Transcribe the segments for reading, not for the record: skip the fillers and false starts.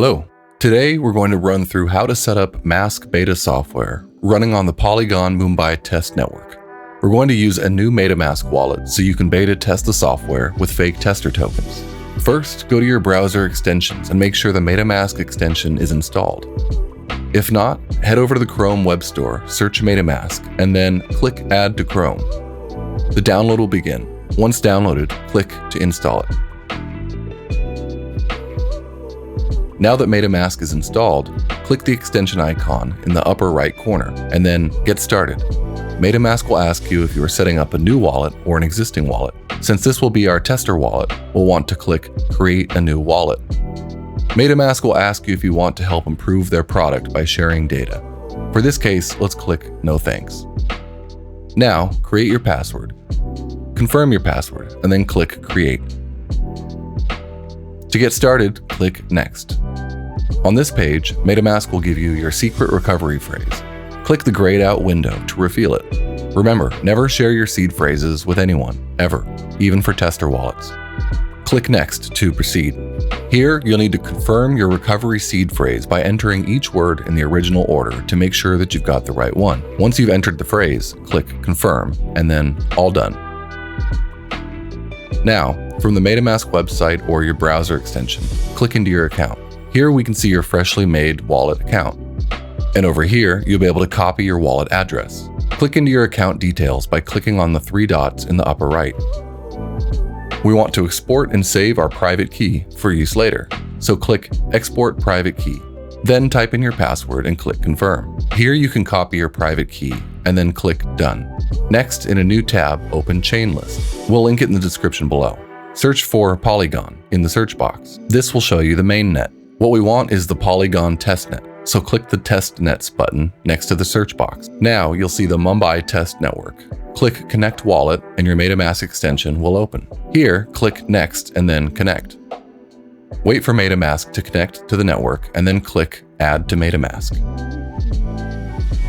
Hello. Today we're going to run through how to set up MASQ beta software running on the POLYGON Mumbai test network. We're going to use a new Metamask wallet so you can beta test the software with fake tester tokens. First, go to your browser extensions and make sure the Metamask extension is installed. If not, head over to the Chrome web store, search Metamask, and then click Add to Chrome. The download will begin. Once downloaded, click to install it. Now that Metamask is installed, click the extension icon in the upper right corner, and then Get Started. Metamask will ask you if you are setting up a new wallet or an existing wallet. Since this will be our tester wallet, we'll want to click Create a New Wallet. Metamask will ask you if you want to help improve their product by sharing data. For this case, let's click No Thanks. Now, create your password. Confirm your password, and then click Create. To get started, click Next. On this page, Metamask will give you your secret recovery phrase. Click the grayed out window to reveal it. Remember, never share your seed phrases with anyone, ever, even for tester wallets. Click Next to proceed. Here, you'll need to confirm your recovery seed phrase by entering each word in the original order to make sure that you've got the right one. Once you've entered the phrase, click Confirm, and then All Done. Now, from the Metamask website or your browser extension, click into your account. Here we can see your freshly made wallet account. And over here, you'll be able to copy your wallet address. Click into your account details by clicking on the three dots in the upper right. We want to export and save our private key for use later, so click Export Private Key. Then type in your password and click Confirm. Here you can copy your private key and then click Done. Next, in a new tab, open Chain List. We'll link it in the description below. Search for Polygon in the search box. This will show you the mainnet. What we want is the Polygon testnet, so click the Testnets button next to the search box. Now you'll see the Mumbai test network. Click Connect Wallet and your Metamask extension will open. Here, click Next and then Connect. Wait for Metamask to connect to the network and then click Add to Metamask.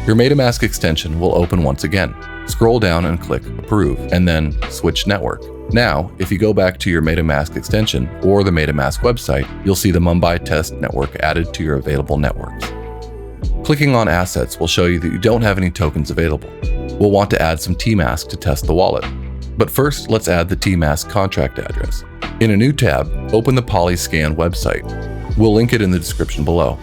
Your Metamask extension will open once again. Scroll down and click Approve and then Switch Network. Now, if you go back to your Metamask extension or the Metamask website, you'll see the Mumbai test network added to your available networks. Clicking on Assets will show you that you don't have any tokens available. We'll want to add some Tmask to test the wallet. But first, let's add the Tmask contract address. In a new tab, open the PolyScan website. We'll link it in the description below.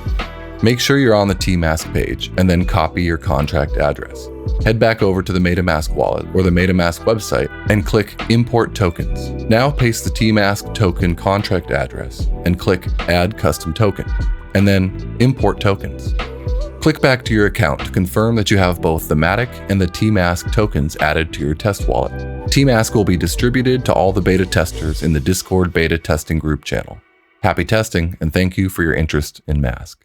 Make sure you're on the Tmask page and then copy your contract address. Head back over to the Metamask wallet or the Metamask website and click Import Tokens. Now paste the Tmask token contract address and click Add Custom Token, and then Import Tokens. Click back to your account to confirm that you have both the Matic and the Tmask tokens added to your test wallet. Tmask will be distributed to all the beta testers in the Discord beta testing group channel. Happy testing, and thank you for your interest in MASQ.